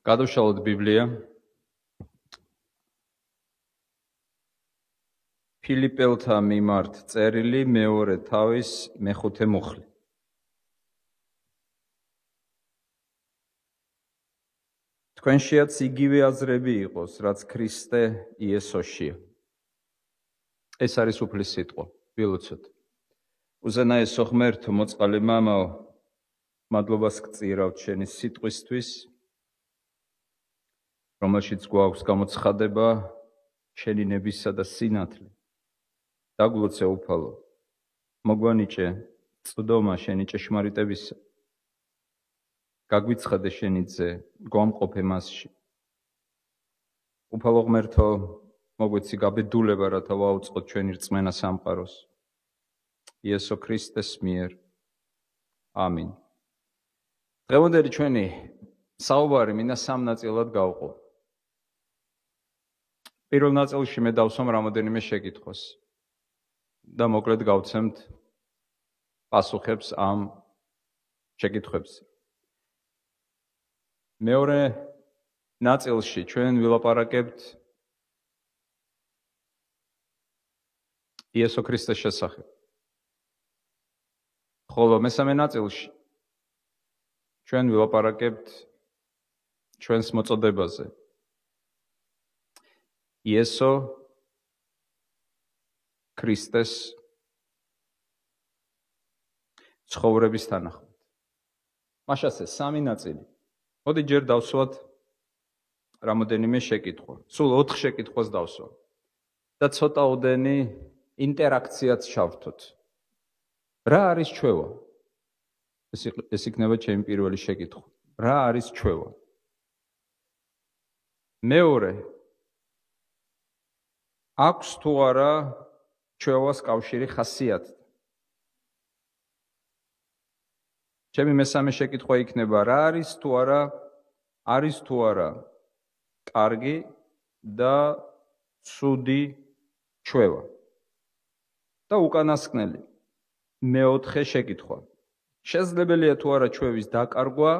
გადავშალოთ ბიბლია ფილიპელთა მიმართ წერილი მეორე თავის მეხუთე მუხლი. თქვენშიაც იგივე აზრები იყოს, რაც ქრისტე იესოშია. ეს არის უფლის სიტყვა, ვილოცოთ. უზენაესო ღმერთო, მოწყალე მამაო, მადლობას გწირავთ შენი სიტყვისთვის, რომელშიც გვაქვს გამოცხადება შენი ნებისა და სინათლე. დაგლოცე უფალო, მოგვანიჭე წვდომა შენი ჭეშმარიტებისა. გაგვიცხადე შენი ძე, გვამყოფე მასში. უფალო ღმერთო, მოგვეცი გაბედულება, რათა ვაუწყოთ ჩვენი რწმენა სამყაროს. იესო ქრისტეს მიერ. ამინ. დღევანდელი ჩვენი საუბარი მინდა სამ ნაწილად გავყო. პირველ ნაწილში მე დავსვამ რამოდენიმე შეკითხვას და მოკლედ გავცემთ პასუხებს ამ შეკითხვებზე. მეორე ნაწილში ჩვენ ვილაპარაკებთ იესო ქრისტეს შესახებ. ხოლო მესამე ნაწილში ჩვენ ვილაპარაკებთ ჩვენს მოწოდებაზე. იესო ქრისტეს ცხოვრების თანახმად. მაშასე სამი ნაწილი. მოდი ჯერ დავსვათ რამოდენიმე შეკითხვა. სულ 4 შეკითხვას დავსვათ და ცოტაოდენი ინტერაქციაც ჩავთოთ. რა არის ჩვევა? ეს იქნება ჩემი პირველი შეკითხვა. რა არის ჩვევა? მეორე, აქვს თუ არა ჩვევას კავშირი ხასიათთან? ჩემი მესამე შეკითხვა იქნება, რა არის თუ არა კარგი და ცუდი ჩვევა? და უკანასკნელი, მეოთხე შეკითხვა. შესაძლებელია თუ არა ჩვევის დაკარგვა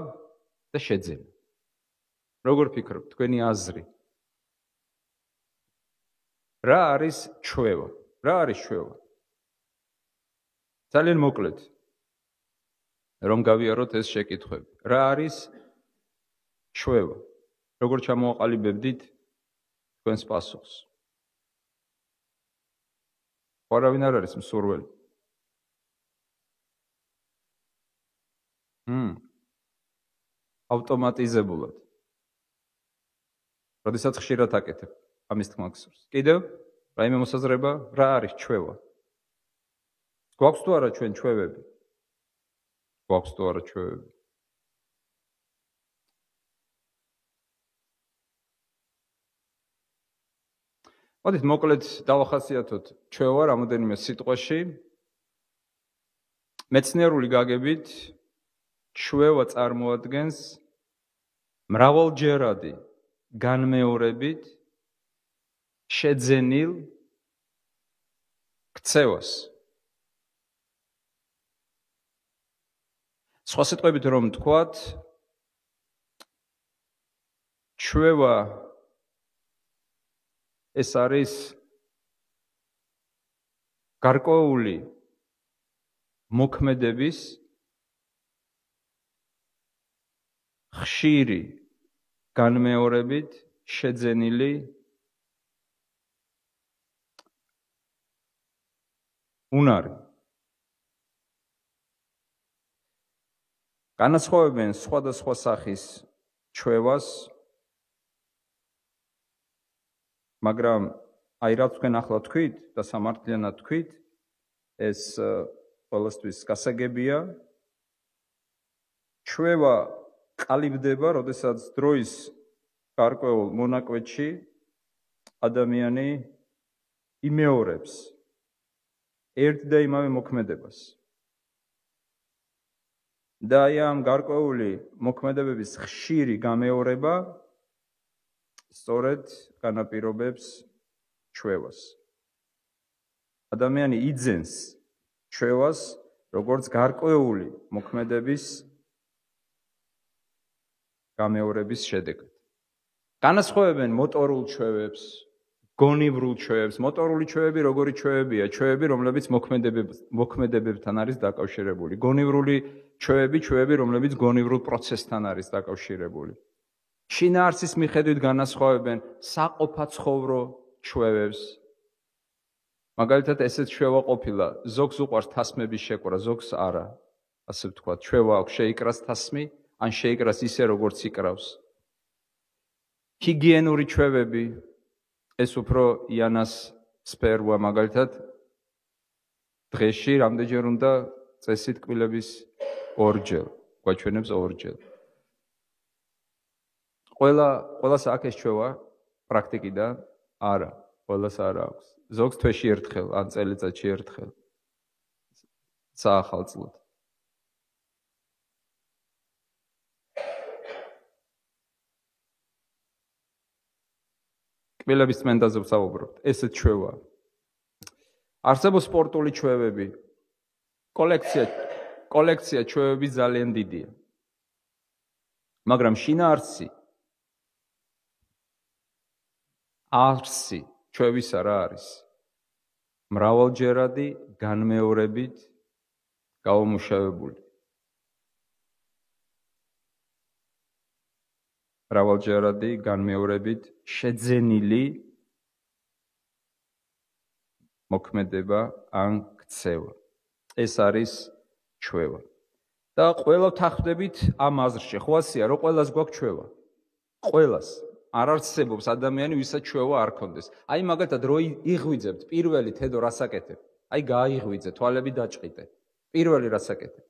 და შეძენა? როგორ ფიქრობთ, თქვენი აზრი? რა არის ჩვევა? რა არის ჩვევა? ძალიან მოკლედ, რომ გავიაროთ ეს შეკითხვები. რა არის ჩვევა? როგორ ჩამოაყალიბებდით თქვენს პასუხს? არავინ არ არის მსურველი? ავტომატიზებულად. როდესაც ხშირად აკეთებ ამის თქმა გსურს. კიდევ რაიმე მოსაზრება, რა არის ჩვევა? გვაქვს თუ არა ჩვენ ჩვევები? გვაქვს თუ არა ჩვევები? მოდით მოკლედ დავახასიათოთ ჩვევა რამოდენიმე სიტყვაში. მეცნიერული გაგებით ჩვევა წარმოადგენს მრავალჯერადი განმეორებით შეძენილ ქცევას. სხვა სიტყვებით რომ ვთქვათ, ჩვევა ეს არის გარკვეული მოქმედების ხშირი განმეორებით შეძენილი უნარი. განასხვავებენ სხვადასხვა სახის ჩვევას, მაგრამ აი რაც თქვენ ახლა თქვით და სამართლიანად თქვით, ეს ყველასთვის გასაგებია. ჩვევა ყალიბდება, როდესაც დროის გარკვეულ მონაკვეთში ადამიანი იმეორებს ერთ და იმავე მოქმედებას. და აი ამ გარკვეული მოქმედებების ხშირი გამეორება სწორედ განაპირობებს ჩვევას. ადამიანი იძენს ჩვევას, როგორც გარკვეული მოქმედების გამეორების შედეგად. განასხვავებენ მოტორულ ჩვევებს, გონივრულ ჩვევებს. მოტორული ჩვევები როგორი ჩვევებია? ჩვევები, რომლებიც მოქმედებებთან არის დაკავშირებული. გონივრული ჩვევები, რომლებიც გონივრულ პროცესთან არის დაკავშირებული. შინაარსის მიხედვით განასხვავებენ საყოფაცხოვრო ჩვევებს. მაგალითად, ესეც ჩვევა ყოფილა, ზოგს უყვარს თასმების შეკვრა, ზოგს არა. ასე ვთქვათ, ჩვევა აქვს შეიკრას თასმი, ან შეიკრას ისე, როგორც იკრავს. ჰიგიენური ჩვევები, ეს უფრო იანას სფეროა, მაგალითად, დღეში რამდენჯერ უნდა წესით კბილების ორჯერ, გვაჩვენებს ორჯერ. ყველას აქვს ეს ჩვევა პრაქტიკიდან? არა, ყველას არ აქვს. ზოგს თვეში ერთხელ, ან წელიწადში ერთხელ. საახალწლოდ. კბილების წმენდაზე ვსაუბრობთ. ესეც ჩვევაა. არსებობს სპორტული ჩვევები. კოლექცია ჩვევები ძალიან დიდია. მაგრამ შინაარსი ჩვევისა რა არის? მრავალჯერადი განმეორებით გაუმუშავებული. მრავალჯერადი განმეორებით შეძენილი მოქმედება ან ქცევა. ეს არის ჩვევა. და ყველა ვთანხმდებით ამ აზრში. ხო ასეა, რომ ყველას გვაქვს ჩვევა. ყველას. არ არსებობს ადამიანი, ვისაც ჩვევა არ ქონდეს. აი მაგალითად, რო იღვიძებთ, პირველი თედო რას აკეთებ? აი გაიღვიძე, თვალები დაჭყიდე. პირველი რას აკეთებ?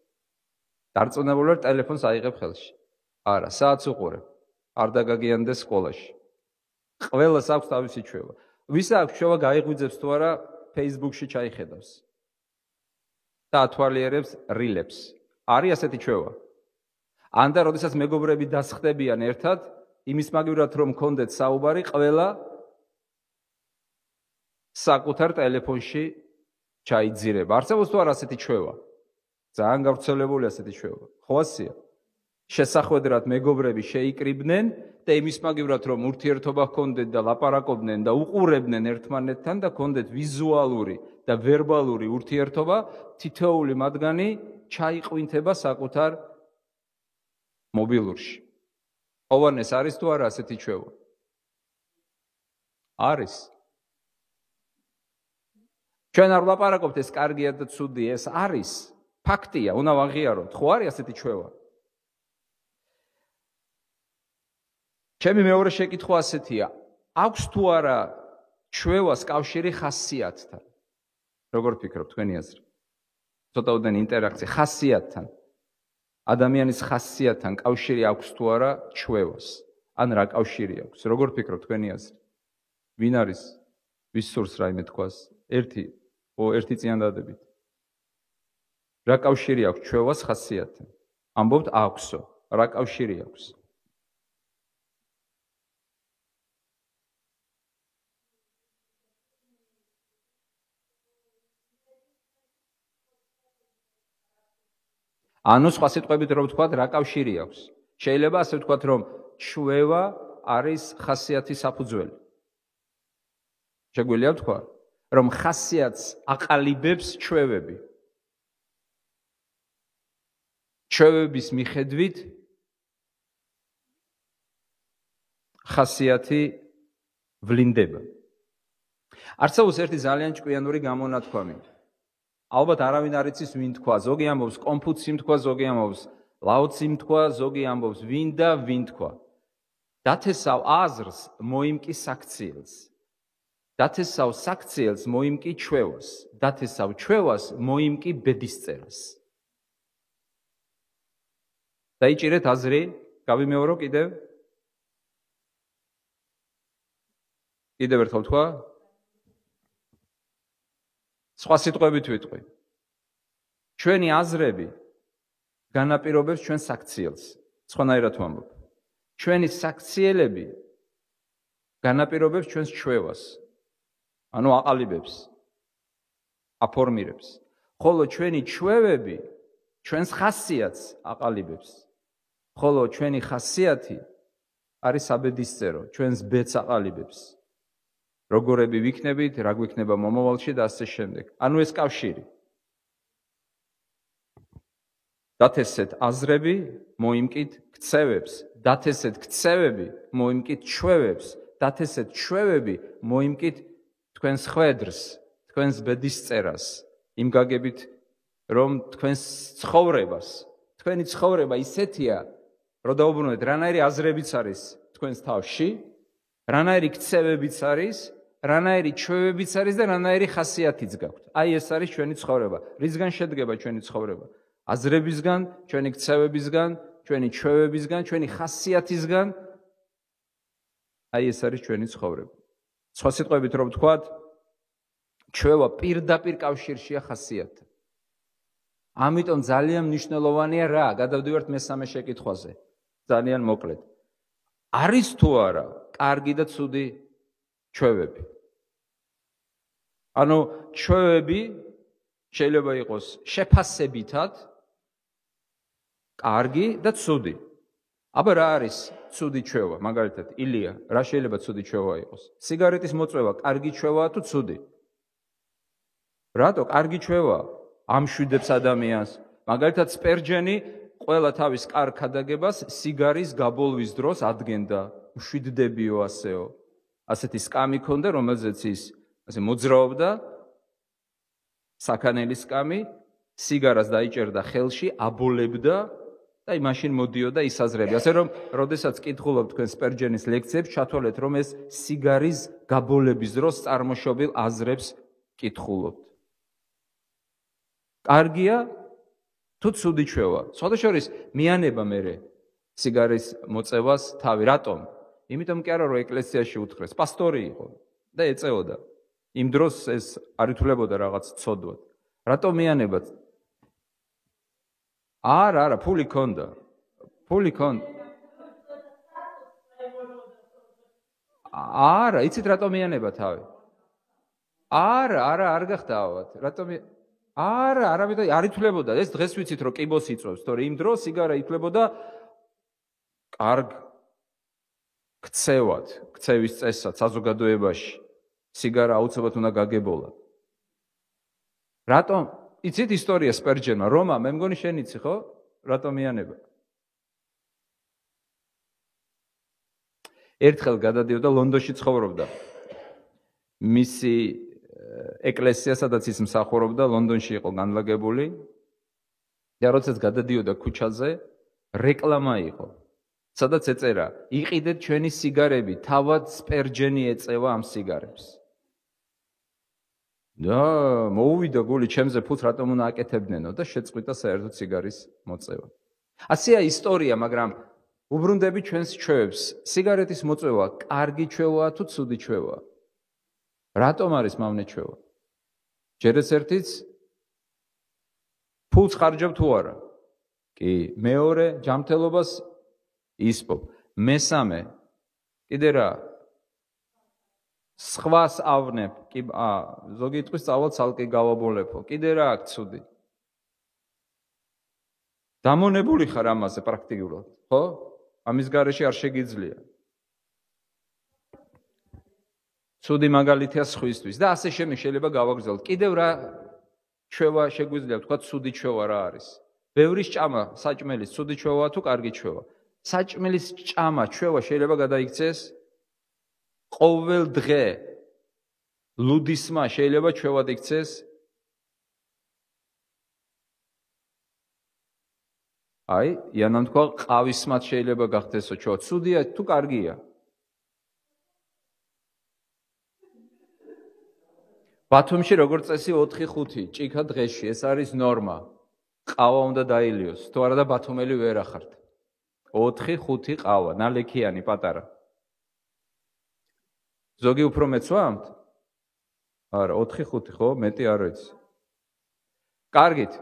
დარწმუნებული ვარ, ტელეფონს აიღებ ხელში. არა, საათს უყურებ. არ დაგაგიანდეს სკოლაში. ყველას აქვს თავისი ჩვევა. ვის აქვს ჩვევა გაიღვიძებს თუ არა, Facebook-ში ჩაიხედავს. და ათვალიერებს რილებს. არის ასეთი ჩვევა. ან და როდესაც მეგობრები დასხდებიან ერთად, იმის მაგივრად რომ მქონდეთ საუბარი, ყველა საკუთარ ტელეფონში ჩაიძირება. არსებობს თუ არა ასეთი ჩვევა? ძალიან გავრცელებული ასეთი ჩვევა. ხო ასეა? შესახვედრად მეგობრები შეიკრიბნენ და იმის მაგივრად რომ ურთიერთობა ჰქონდეთ და ლაპარაკობდნენ და უყურებდნენ ერთმანეთთან და ჰქონდეთ ვიზუალური და ვერბალური ურთიერთობა, თითოეული მათგანი ჩაიყვინთება საკუთარ მობილურში. ოვანეს არის თუ არა ასეთი ჩვევა? არის. ჩვენ არ ვლაპარაკობთ ეს კარგია და ცუდია, ეს არის. ფაქტია, უნდა ვაღიაროთ. ხო არის ასეთი ჩვევა? ჩემი მეორე შეკითხვა ასეთია. აქვს თუ არა ჩვევას კავშირი ხასიათთან? როგორ ფიქრობთ თქვენი აზრი? ცოტაოდენი ინტერაქცია ხასიათთან. ადამიანის ხასიათთან კავშირი აქვს თუ არა ჩვევას? ან რა კავშირი აქვს? როგორ ფიქრობთ თქვენი აზრი? ვინ არის? ვის სურს რაიმე თქვას? ერთი წიან დადებით. რა კავშირი აქვს ჩვევას ხასიათთან? ამბობთ აქვსო. რა კავშირი აქვს? ანუ სხვა სიტყვებით რომ ვთქვათ, რა კავშირი აქვს? შეიძლება ასე ვთქვათ, რომ ჩვევა არის ხასიათის საფუძველი. შეგვიძლია ვთქვა, რომ ხასიათს აყალიბებს ჩვევები. ჩვევების მიხედვით ხასიათი ვლინდება. არსებობს ერთი ძალიან ჭკვიანური გამონათქვამი. ალბათ არავინ არ იცის ვინ თქვა, ზოგი ამბობს კონფუციმ თქვა, ზოგი ამბობს ლაოციმ თქვა, ზოგი ამბობს ვინ და ვინ თქვა. დათესავ აზრს მოიმკი საქციელს. დათესავ საქციელს მოიმკი ჩვევას. დათესავ ჩვევას მოიმკი ბედისწერას. დაიჭირეთ აზრი, გავიმეორო კიდევ. კიდევ ერთხელ თქვა. სხვა სიტყვებით ვიტყვი. ჩვენი აზრები განაპირობებს ჩვენ საქციელს. სხვანაირად ვამბობ. ჩვენი საქციელები განაპირობებს ჩვენს ჩვევას. ანუ აყალიბებს, აფორმირებს. ხოლო ჩვენი ჩვევები ჩვენს ხასიათს აყალიბებს. ხოლო ჩვენი ხასიათი არის საბედისწერო, ჩვენს ბედს აყალიბებს. როგორები ვიქნებით, რა გვიქნება მომავალში და ასე შემდეგ. ანუ ეს კავშირი. დათესეთ აზრები, მოიმკით ქცევებს, დათესეთ ქცევები, მოიმკით ჩვევებს, დათესეთ ჩვევები, მოიმკით თქვენს ხვედრს, თქვენს ბედისწერას, იმ გაგებით, რომ თქვენს ცხოვრებას, თქვენი ცხოვრება ისეთია, რომ დაუბრუნდეთ, რანაირი აზრებიც არის თქვენს თავში, რანაირი ქცევებიც არის, რანაირი ჩვევებიც არის და რანაირი ხასიათიც გაქვთ. აი ეს არის ჩვენი ცხოვრება. რისგან შედგება ჩვენი ცხოვრება? აზრებისგან, ჩვენი ქცევებისგან, ჩვენი ჩვევებისგან, ჩვენი ხასიათისგან. აი ეს არის ჩვენი ცხოვრება. სხვა სიტყვებით რომ ვთქვათ, ჩვევა პირდაპირ კავშირშია ხასიათთან. ამიტომ ძალიან მნიშვნელოვანია რა, გადავდივართ მესამე შეკითხვაზე. ძალიან მოკლედ. არის თუ არა კარგი და ცუდი ჩვევები? ანუ ჩვევები შეიძლება იყოს შეფასებითად კარგი და ცუდი. აბა რა არის ცუდი ჩვევა? მაგალითად, ილია, რა შეიძლება ცუდი ჩვევა იყოს? სიგარეტის მოწვევა კარგი ჩვევაა თუ ცუდი? რატო კარგი ჩვევა? ამშვიდებს ადამიანს. მაგალითად, სპერჯენი ყველა თავის კარგ ქადაგებას სიგარის გაბოლვის დროს ადგენდა. მშვიდდებიო ასეო. ასეთი სკამი ქონდა, რომელზეც ის ასე მოძრაობდა, საქანელის სკამი, სიგარას დაიჭერდა ხელში, აბოლებდა და მაშინ მოდიოდა ის აზრები. ასე რომ, როდესაც კითხულობ თქვენ სპერჯენის ლექციებს, ჩათვალეთ, რომ ეს სიგარის გაბოლების დროს წარმოშობილ აზრებს კითხულობთ. კარგია თუ ცუდი ჩვევა? სხვადასხვა მიანება მე სიგარის მოწევას თავი. რატომ? იმიტომ კი არა, რომ ეკლესიაში უთხრეს, პასტორი იყო და ეწეოდა. იმ დროს ეს არ ითვლებოდა რაღაც ცოდვად. რატომ მიანება? არა, ფული ქონდა. ფული ქონდა. არა, იცით რატომ მიანება თავი? არა, არ გახდაავად. რატომ არავითარ არ ითვლებოდა. ეს დღეს ვიცით, რომ კიბოს იწვევს, თორე იმ დროს სიგარა ითვლებოდა კარგ ქცევად, ქცევის წესად საზოგადოებაში. სიგარა აუცილებლად უნდა გაგებოლა. რატომ? იცით ისტორია სპერჯენმა, რომა, მე მგონი შენ იცი, ხო? რატომ მიანება? ერთხელ გადადიოდა ლონდონში ცხოვრობდა. მისი ეკლესია, სადაც ის მსახურობდა, ლონდონში იყო განლაგებული. და როდესაც გადადიოდა ქუჩაზე, რეკლამა იყო. სადაც ეწერა, იყიდეთ ჩვენი სიგარები, თავად სპერჯენი ეწევა ამ სიგარებს. და მოუვიდა გული ჩემზე ფულს რატომ უნდა აკეთებდნენო და შეწყვიტა საერთოდ სიგარის მოწევა. ასეა ისტორია, მაგრამ უბრუნდები ჩვენს ჩვევებს. სიგარეტის მოწევა კარგი ჩვევაა თუ ცუდი ჩვევაა? რატომ არის მავნე ჩვევა? ჯერ ერთიც ფულს ხარჯავ თუ არა? კი, მეორე ჯანმრთელობას ისპობ. მესამე კიდე რა? სხვას ავნებ. კი, ზოგი იტყვის სწავლად ცალკე გავაბოლებო. კიდე რა აქ ცუდი? დამონებული ხარ ამაზე პრაქტიკულად, ხო? ამის გარეშე არ შეგიძლია. ცუდი მაგალითია სხვისთვის და ასე შეიძლება გავაგრძელოთ. კიდევ რა ჩვევა შეგვიძლია ვთქვათ, ცუდი ჩვევა რა არის? ბევრის ჭამა საჭმელის ცუდი ჩვევაა თუ კარგი ჩვევა? საჭმელის ჭამა ჩვევა შეიძლება გადაიქცეს? ყოველ დღე ლუდისმა შეიძლება ჩვევად იქცეს? აი, იანამ თქვა, ყავისმაც შეიძლება გახდესო ჩვევა. ცუდია თუ კარგია? ბათუმში როგორც წესი 4-5 ჭიქა დღეში, ეს არის ნორმა. ყავა უნდა დაილიოს, თუ არა და ბათუმელი ვერ ახართ. 4-5 ყავა, ნალექიანი პატარა. ზოგი უფრო მეცვამთ? არა, 4-5 ხო, მეტი არ ვიცი. კარგით.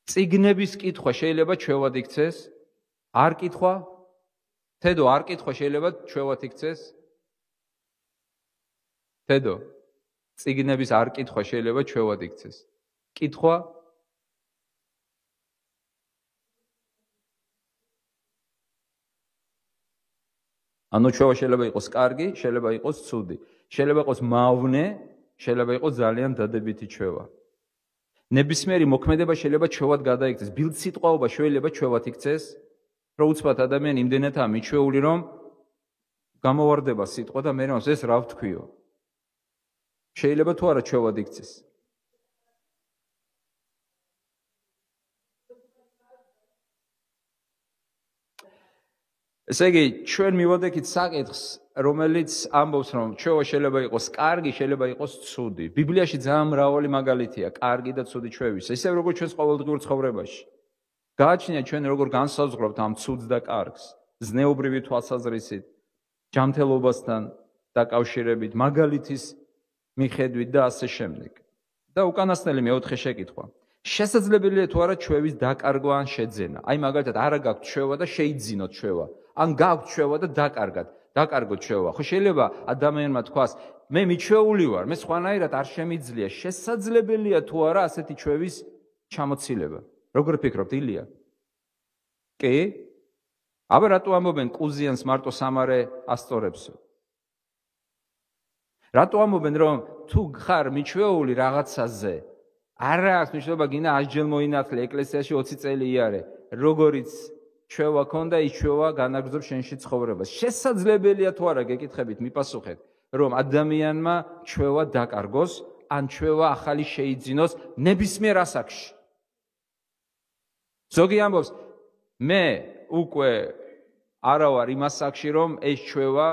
წიგნების კითხვა შეიძლება ჩვევად იქცეს? არ კითხვა? თედო, არ კითხვა შეიძლება ჩვევად იქცეს? თედო, წიგნების არ კითხვა შეიძლება ჩვევად იქცეს? კითხვა? ანუ ჩვევა შეიძლება იყოს კარგი, შეიძლება იყოს ცუდი, შეიძლება იყოს მავნე, შეიძლება იყოს ძალიან დადებითი ჩვევა. ნებისმიერი მოქმედება შეიძლება ჩვევად გადაიქცეს. ბილდსიტყვაობა შეიძლება ჩვევად იქცეს, რომ უცბად ადამიანი იმდენადაა მიჩვეული, რომ გამოვარდება სიტყვა და მე რამს ეს რა ვთქვიო. შეიძლება თუ არა ჩვევად იქცეს. ესე იგი, ჩვენ მივოდექით საკითხს, რომელიც ამბობს, რომ ჩვევა შეიძლება იყოს კარგი, შეიძლება იყოს ცუდი. ბიბლიაში ძალიან მრავალი მაგალითია კარგი და ცუდი ჩვევის. ისევ როგორც ჩვენს ყოველდღიურ ცხოვრებაში. გააჩნია ჩვენ როგორ განსაზღვრებთ ამ ცუდს და კარგს, ზნეობრივი თვალსაზრისით, ჯანმრთელობასთან დაკავშირებით, მაგალითის მიხედვით და ასე შემდეგ. და უკანასკნელი მეოთხე შეკითხვა. შესაძლებელია თუ არა ჩვევის დაკარგვა ან შეძენა? აი მაგალითად, არა გაქვთ ჩვევა და შეიძინოთ ჩვევა. ან გაქვთ ჩვევა და დაკარგოთ ჩვევა. ხო შეიძლება ადამიანმა თქვას, მე მიჩვეული ვარ, მე სხვანაირად არ შემიძლია, შესაძლებელია თუ არა ასეთი ჩვევის ჩამოცილება? როგორ ფიქრობთ, ილია? კი? აბა რატო ამბობენ კუზიანს მარტო სამარე ასწორებსო? რატო ამბობენ, რომ თუ ხარ მიჩვეული რაღაცაზე, არა აქვს მნიშვნელობა, გინდა 100 ჯერ მოინათლე ეკლესიაში 20 წელი იარე, როგორიც ჩვევა ქონდა, ის ჩვევა განაგრძობს შენში ცხოვრებას. შესაძლებელია თუ არა გეკითხებით, მიპასუხეთ, რომ ადამიანმა ჩვევა დაკარგოს, ან ჩვევა ახალი შეიძინოს ნებისმიერ ასაკში. ზოგი ამბობს, მე უკვე არა ვარ იმ ასაკში, რომ ეს ჩვევა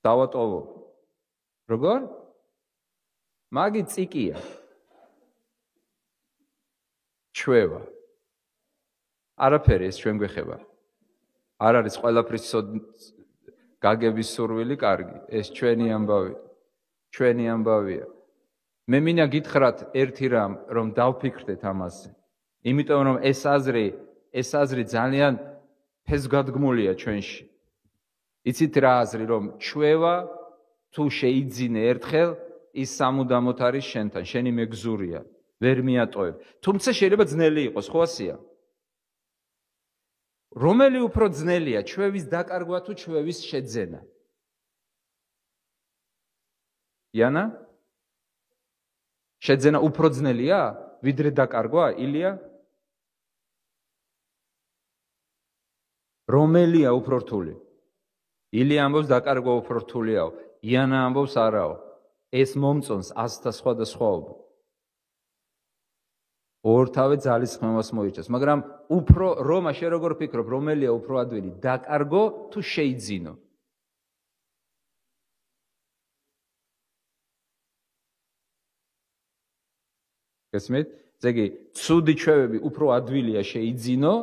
დავატოვო. როგორ? მაგი წიკია. ჩვევა. არაფერი ეს ჩვენ გვეხება. არ არის ყველაფრის გაგების სურვილი კარგი. ეს ჩვენი ამბავია. მე მინდა გითხრათ ერთი რამ, რომ დავფიქრდეთ ამაზე. იმიტომ რომ ეს აზრი ძალიან ფესვგადგმულია ჩვენში. იცით რა აზრი, რომ ჩვევა თუ შეიძინე ერთხელ, ის სამუდამოდ არის შენთან, შენი მეგზურია, ვერ მიატოვებ. თუმცა შეიძლება ძნელი იყოს, ხო ასია? რომელი უფრო ძნელია, ჩვევის დაკარგვა თუ ჩვევის შეძენა? იანა? შეძენა უფრო ძნელია, ვიდრე დაკარგვა, ილია? რომელია უფრო რთული? ილია ამბობს დაკარგვა უფრო რთულიაო, იანა ამბობს არაო. ეს მომწონს ასთა სხვადასხვაობა. ორთავე ძალისხმევას მოიჭრას, მაგრამ უფრო რომა შე როგორ ფიქრობ, რომელია უფრო ადვილი, დაკარგო თუ შეიძინო? გესმით? ესე იგი, ცუდი ჩვევები უფრო ადვილია შეიძინო,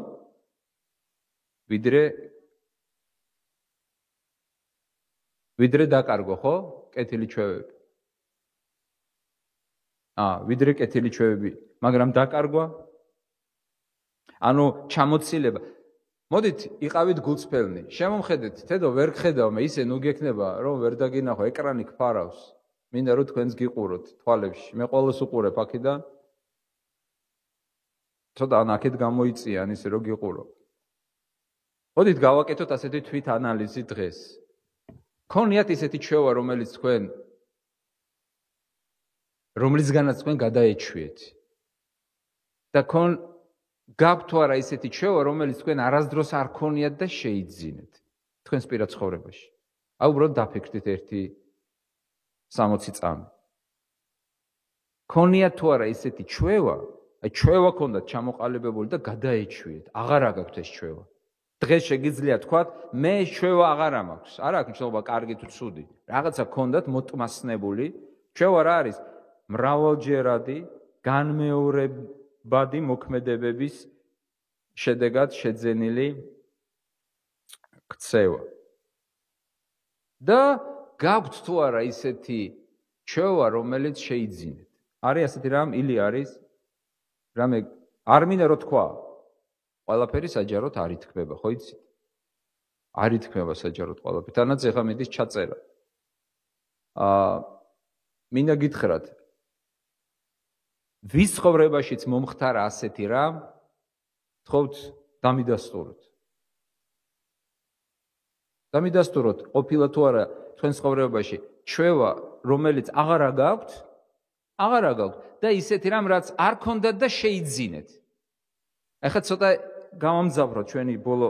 ვიდრე დაკარგო, ხო? კეთილი ჩვევები. ვიდრე კეთილი ჩვევები, მაგრამ დაკარგვა? ანუ ჩამოცილება. მოდით, იყავით გულწრფელნი. შემომხედეთ, თედო ვერ გხედავ მე, ისე ნუ გექნება, რომ ვერ დაგინახო, ეკრანი გფარავს. მინდა რომ თქვენს გიყუროთ თვალებში. მე ყოველს უყურებ აქედან. ცოტა ან აქეთ გამოიწიან ისე რომ გიყურო. მოდით გავაკეთოთ ასეთი თვით ანალიზი დღეს. ქონიათ ისეთი ჩვევა, რომლისგანაც თქვენ გადაეჩვიეთ. და გაქვთ თუ არა ისეთი ჩვევა, რომელიც თქვენ არასდროს არ ქონიათ და შეიძინეთ თქვენს პირად ცხოვრებაში. უბრალოდ დაფიქრდით ერთი 60 წამი. ქონიათ თუ არა ისეთი ჩვევა, ჩვევა ქონდათ ჩამოყალიბებული და გადაეჩვიეთ. აღარა გაქვთ ეს ჩვევა. დღეს შეგიძლია თქვათ, მე ეს ჩვევა აღარა მაქვს. არ აქვს მნიშვნელობა კარგი თუ ცუდი. რაღაცა ქონდათ მოტმასნებული. ჩვევა რა არის? მრავალჯერადი განმეორებადი მოქმედებების შედეგად შეძენილი ქცევა. და გაქვთ თუ არა ისეთი ჩვევა, რომელიც შეიძინეთ. არის ასეთი რამ, ილი არის? რამე არ მინდა რომ თქვა. ყველაფერი საჯაროდ არ ითქმება, ხო იცით? არ ითქმება საჯაროდ ყველაფერი. თანაც ეხა მიდის ჩაწერა. მინდა გითხრათ, ვის ცხოვრებაშიც მომხდარა ასეთი რამ, თხოვთ დამიდასტუროთ. დამიდასტუროთ, ყოფილა თუ არა თქვენ ცხოვრებაში ჩვევა, რომელიც აღარა გაქვთ, და ისეთი რამ, რაც არ ქონდათ და შეიძინეთ. ახლა ცოტა გამომძავროთ ჩვენი ბოლო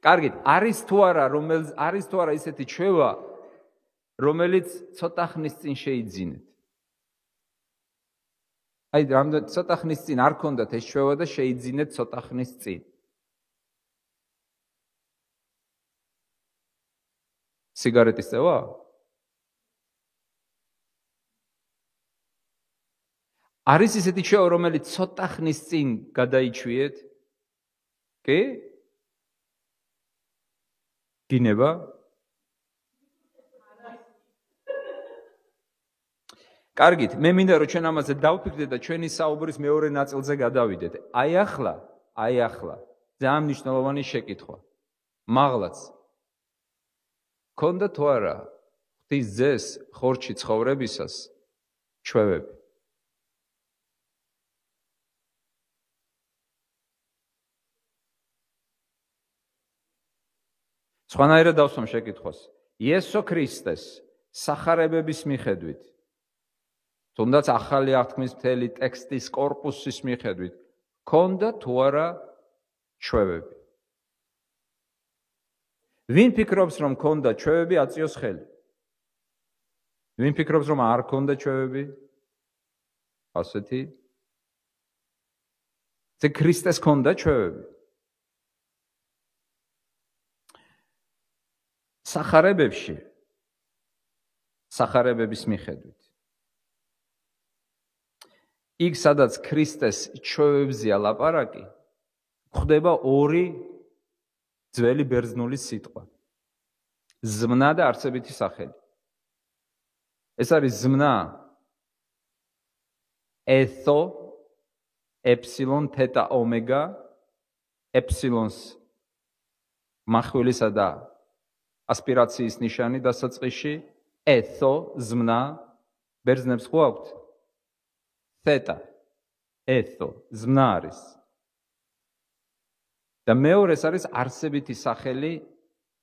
კარგით, არის თუ არა ისეთი ჩვევა, რომელიც ცოტა ხნის წინ შეიძინეთ. აი, რამდენი ცოტა ხნის წინ არ ქონდათ ეს ჩვევა და შეიძინეთ ცოტა ხნის წინ. სიგარეტის წევა? არის ისეთი ჩვევა, რომელიც ცოტა ხნის წინ გადაიჩვიეთ? კი? გინება? კარგით, მე მინდა რომ ჩვენ ამაზე დავფიქრდეთ და ჩვენი საუბრის მეორე ნაწილზე გადავიდეთ. აი ახლა, ძალიან მნიშვნელოვანი შეკითხვა. მაღლაც. ქონდა თუ არა ღვთის ძეს ხორცში ცხოვრებისას ჩვევები? სხვანაირად დავსვამ შეკითხვას. იესო ქრისტეს სახარებების მიხედვით, თუნდაც ახალი აღთქმის მთელი ტექსტის კორპუსის მიხედვით, ქონდა თუ არა ჩვევები? ვინ ფიქრობს, რომ ქონდა ჩვევები, აწიოს ხელი. ვინ ფიქრობს, რომ არ ქონდა ჩვევები? ასეთი. ზე ქრისტეს ქონდა ჩვევები. სახარებების მიხედვით. იქ, სადაც ქრისტეს ჩვევებზეა ლაპარაკი, გვხდება ორი ძველი ბერძნული სიტყვა. ზმნა და არსებითი სახელი. ეს არის ზმნა ეთო, ეფსილონ, თეტა, ომეგა, ეფსილონს მახვილისა და ასპირაციის ნიშანი დასაწყისში, ეთო, ზმნა, ბერძნებს ხო აქვთ? თეტა, ეთო, ზმნა არის. და მეორეს არის არსებითი სახელი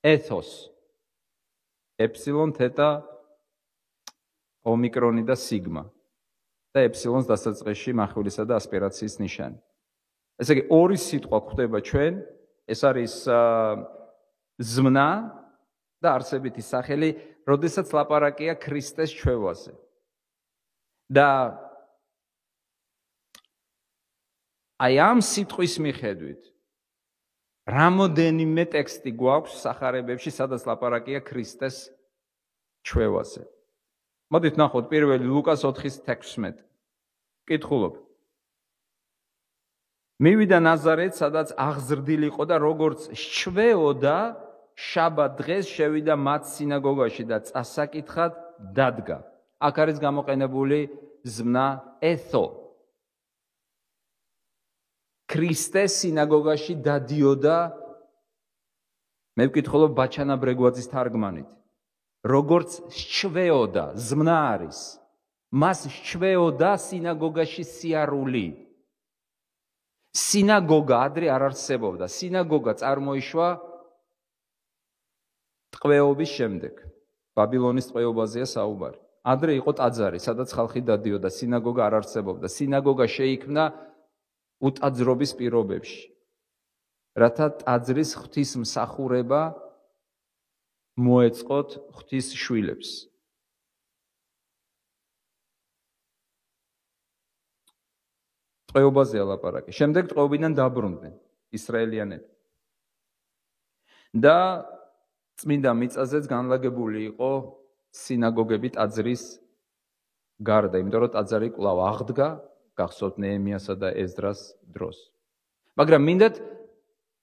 ეთოს. ეფსილონ, თეტა, ომიკრონი და სიგმა. და ეფსილონს დასაწყისში მახვილისა და ასპირაციის ნიშანი. ესე იგი, ორი სიტყვა გვხვდება ჩვენ, ეს არის ზმნა და არსებითი სახელი, როდესაც ლაპარაკია ქრისტეს ჩვევაზე. და აი ამ სიტყვის მიხედვით რამოდენიმე ტექსტი გვაქვს სახარებებში, სადაც ლაპარაკია ქრისტეს ჩვევაზე. მოდით ნახოთ პირველი ლუკას 4:16. კითხულობ. მივიდა ნაზარეთს, სადაც აღზრდილი იყო და როგორც სჩვეოდა, შაბათ დღეს შევიდა მათ სინაგოგაში და წასაკითხად დადგა. აქ არის გამოყენებული ზმნა ეთო. ქრისტეს სინაგოგაში დადიოდა, მე ვკითხულობ ბაჩანა ბრეგვაძის თარგმანით. როგორც სჩვეოდა, ზმნა არის. მას სჩვეოდა სინაგოგაში სიარული. სინაგოგა ადრე არ არსებობდა. სინაგოგა წარმოიშვა ტყვეობის შემდეგ. ბაბილონის ტყვეობაზეა საუბარი. ადრე იყო ტაძარი, სადაც ხალხი დადიოდა, სინაგოგა არ არსებობდა. სინაგოგა შეიქმნა უტაძრობის პირობებში. რათა ტაძრის ღვთისმსახურება მოეწყოთ ღვთის შვილებს. ტყვეობაზეა ლაპარაკი. შემდეგ ტყვეობიდან დაბრუნდნენ ისრაელიანები. და წმინდა მიწაზეც განლაგებული იყო სინაგოგები ტაძრის გარდა, იმიტომ რომ ტაძარი კვლავ აღდგა, გახსოვთ ნეემიასა და ეზდრას დროს. მაგრამ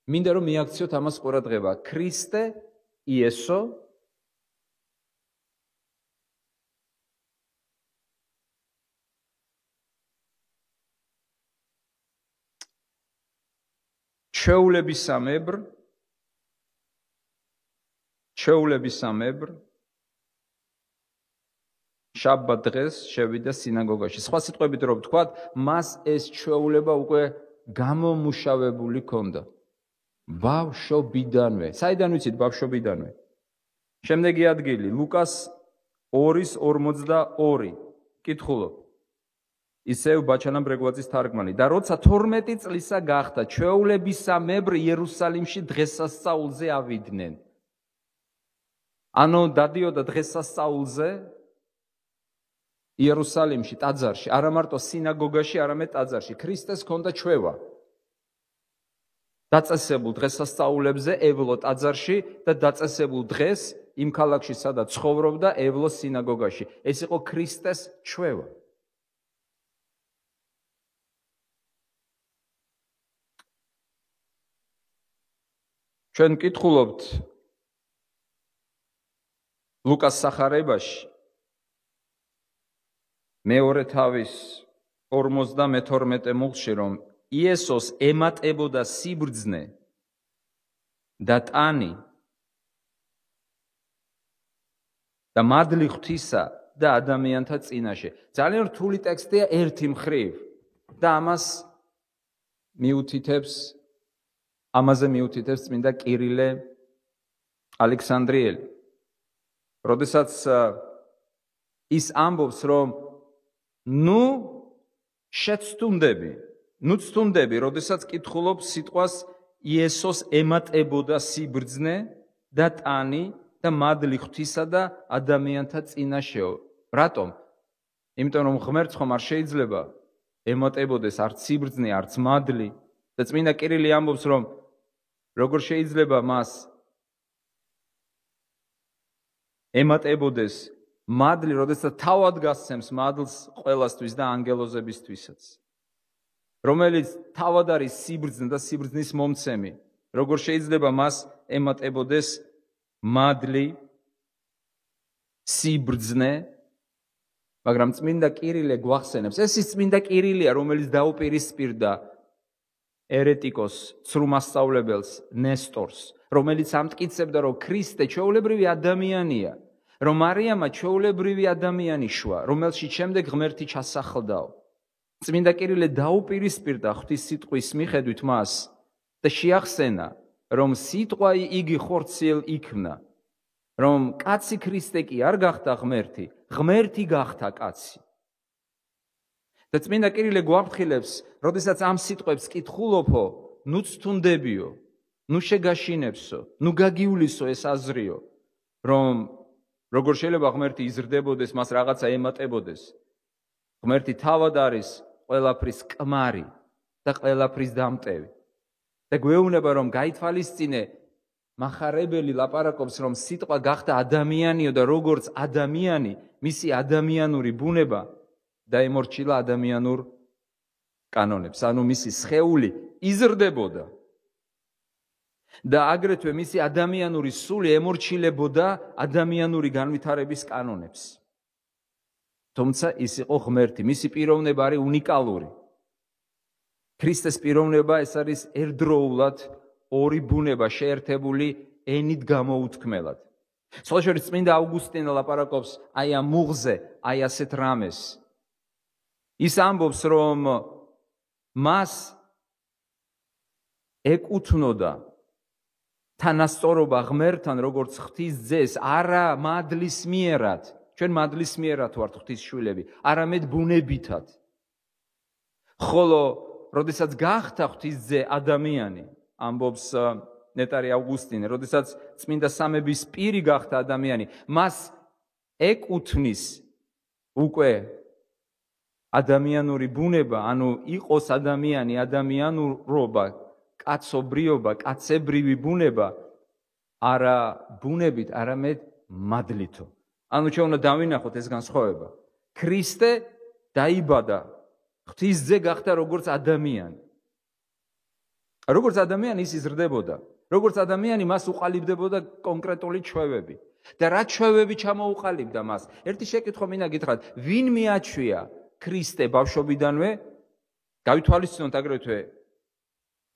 მინდა რომ მიაქციოთ ამას ყურადღება. ქრისტე, იესო ჩვეულებისამებრ შაბათ დღეს შევიდა სინაგოგაში. სხვა სიტყვებით რომ ვთქვათ, მას ეს ჩვეულება უკვე გამომუშავებული ქონდა. ბავშვობიდანვე. საიდან ვიცით ბავშვობიდანვე? შემდეგი ადგილი, ლუკას 2:42. კითხულობ. ისევ ბაჩანა ბრეგვაძის თარგმანი. და როცა 12 წლისა გახდა, ჩვეულებისამებრ იერუსალიმში დღესასწაულზე ავიდნენ. ანუ დადიოდა დღესასწაულზე იერუსალიმში, ტაძარში, არა მარტო სინაგოგაში, არამედ ტაძარში. ქრისტეს ჰქონდა ჩვევა. დაწესებულ დღესასწაულებზე ევლო ტაძარში და დაწესებულ დღეს იმ ქალაქში, სადაც ცხოვრობდა, ევლო სინაგოგაში. ეს იყო ქრისტეს ჩვევა. ჩვენ კითხულობთ ლუკას სახარებაში მეორე თავის 52 მუხლში, რომ იესოს ემატებოდა სიბრძნე და ტანი და მადლი ღვთისა და ადამიანთა წინაშე. ძალიან რთული ტექსტია ერთი მხრივ და ამაზე მიუთითებს წმინდა კირილე ალექსანდრიელი. როდესაც ის ამბობს, რომ ცთუნდები, როდესაც კითხულობ სიტყვას იესოს ემატებოდა სიბრძნე და ტანი და მადლი ღვთისა და ადამიანთა წინაშეო. რატომ? იმიტომ რომ ღმერთს ხომ არ შეიძლება ემატებოდეს არც სიბრძნე, არც მადლი და წმინდა კირილი ამბობს, რომ როგორ შეიძლება მას ემატებოდეს მადლი, როდესაც თავად გასცემს მადლს ყველასთვის და ანგელოზებისთვისაც, რომელიც თავად არის სიბრძნე და სიბრძნის მომცემი. როგორ შეიძლება მას ემატებოდეს მადლი, სიბრძნე, მაგრამ წმინდა კირილე გვახსენებს. ეს ის წმინდა კირილია, რომელიც დაუპირისპირდა ერეტიკოს, ცრუმასწავლებელს, ნესტორს, რომელიც ამტკიცებდა, რომ ქრისტე ჩვეულებრივი ადამიანია, რომ მარიამა ჩვეულებრივი ადამიანი შვა, რომელშიც შემდეგ ღმერთი ჩასახლდაო. წმინდა კირილე დაუპირისპირდა ღვთის სიტყვის მიხედვით მას და შეახსენა, რომ სიტყვა იგი ხორციელ იქმნა, რომ კაცი ქრისტე კი არ გახდა ღმერთი, ღმერთი გახდა კაცი. და წმინდა კირილე გვაფრთხილებს, როდესაც ამ სიტყვებს კითხულობო, ნუ ცთუნდებიო, ნუ შეგაშინებსო, ნუ გაგივლისო ეს აზრიო, რომ როგორ შეიძლება ღმერთი იზრდებოდეს, მას რაღაცა ემატებოდეს. ღმერთი თავად არის ყველაფრის კმარი და ყველაფრის დამტევი. და გვეუბნება, რომ გაითვალისწინე, მახარებელი ლაპარაკობს, რომ სიტყვა გახდა ადამიანიო და როგორც ადამიანი, მისი ადამიანური ბუნება დაემორჩილა ადამიანურ კანონებს, ანუ მისი სხეული იზრდებოდა და აგრეთვე მისი ადამიანური სული ემორჩილებოდა ადამიანური განვითარების კანონებს. თუმცა ის იყო ღმერთი, მისი პიროვნება არის უნიკალური. ქრისტეს პიროვნება ეს არის ერთდროულად ორი ბუნება შეერთებული ენით გამოუთქმელად. სხვაშორის წმინდა ავგუსტინე ლაპარაკობს აი ამ მუღზე, აი ასეთ რამეს. ის ამბობს, რომ მას ეკუთვნოდა თანასწორობა ღმერთთან, როგორც ღვთის ძეს, არა მადლის მიერად, ჩვენ მადლის მიერად ვართ ღვთის შვილები, არამედ ბუნებითად. ხოლო როდესაც გახდა ღვთის ძე ადამიანი, ამბობს ნეტარი ავგუსტინე, როდესაც წმინდა სამების პირი გახდა ადამიანი, მას ეკუთვნის უკვე ადამიანური ბუნება, ანუ იყოს ადამიანი, ადამიანურობა, კაცობრიობა, კაცებრივი ბუნება, არა ბუნებით, არამედ მადლითო. ანუ ჩვენ უნდა დავინახოთ ეს განსხვავება. ქრისტე დაიბადა, ღვთის ძე გახდა როგორც ადამიანი. როგორც ადამიანი ის იზრდებოდა. როგორც ადამიანი მას უყალიბდებოდა კონკრეტული ჩვევები. და რა ჩვევები ჩამოუყალიბდა მას? ერთი შეკითხვა მინდა გითხრათ, ვინ მიაჩვია ქრისტე ბავშვობიდანვე? გავითვალისწინოთ აგრეთვე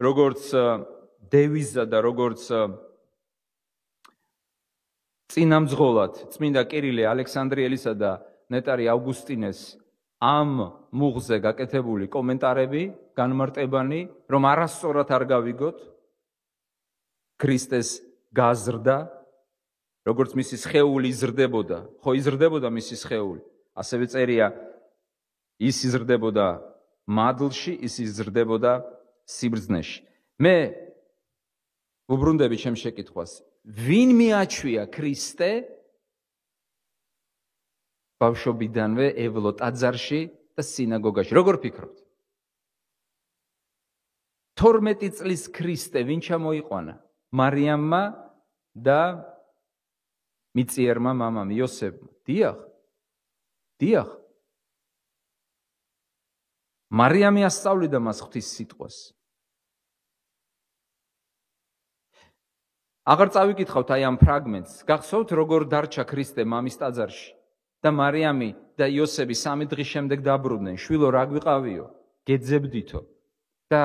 როგორც დევიზა და როგორც წინამძღოლად წმინდა კირილე ალექსანდრიელისა და ნეტარი ავგუსტინეს ამ მუღზე გაკეთებული კომენტარები განმარტებანი, რომ არასწორად არ გავიგოთ ქრისტეს გაზრდა, როგორც მისი სხეული იზრდებოდა, ხო იზრდებოდა მისი სხეული, ასევე წერია ის იზრდებოდა მადლში, ის იზრდებოდა სიბრძნეში. მე ვუბრუნდები ჩემს შეკითხვას, ვინ მიაჩვია ქრისტე ბავშვობიდანვე ევლო ტაძარში და სინაგოგაში? როგორ ფიქრობთ? 12 წლის ქრისტე ვინ ჩამოიყვანა? მარიამმა და მიწიერმა მამამ იოსებმა. დიახ. მარიამი ასწავლიდა მას ღვთის სიტყვას. აღარ წავიკითხავთ აი ამ ფრაგმენტს. გახსოვთ როგორ დარჩა ქრისტე მამის ტაძარში და მარიამი და იოსები 3 დღის შემდეგ დაბრუნდნენ. შვილო, რა გვიყავიო? გეძებდითო. და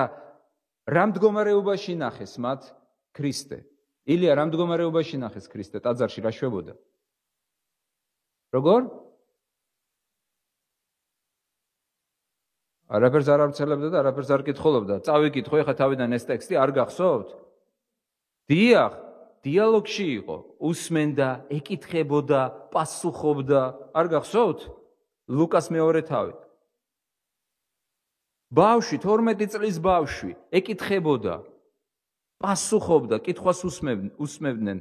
რა მდგომარეობაში ნახეს მათ ქრისტე? ილია, რა მდგომარეობაში ნახეს ქრისტე ტაძარში, რა შვებოდა? როგორ? არაფერს არ ავრცელებდა და არაფერს არ კითხულობდა. წავიკითხო ეხლა თავიდან ეს ტექსტი, არ გახსოვთ? დიახ, დიალოგში იყო, უსმენდა, ეკითხებოდა, პასუხობდა. არ გახსოვთ? ლუკას მეორე თავი. ბავშვი, 12 წლის ბავშვი, ეკითხებოდა, პასუხობდა, კითხვას უსმევდნენ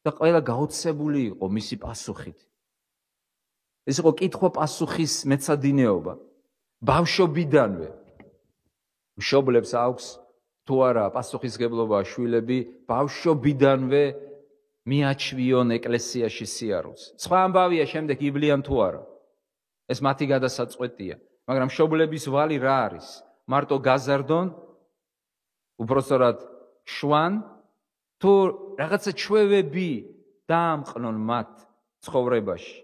და ყველა გაოცებული იყო მისი პასუხით. ეს იყო კითხვა-პასუხის მეცადინეობა. ბავშვობიდანვე მშობლებს აქვს თუ არა პასუხისგებლობა შვილები, ბავშვობიდანვე მიაჩვიონ ეკლესიაში სიარულს. სხვა ამბავია შემდეგ ივლიან თუ არა. ეს მათი გადასაწყვეტია. მაგრამ მშობლების ვალი რა არის? მარტო გაზარდონ, უბრალოდ შვან, თუ რაღაცა ჩვევები დაამყნონ მათ ცხოვრებაში.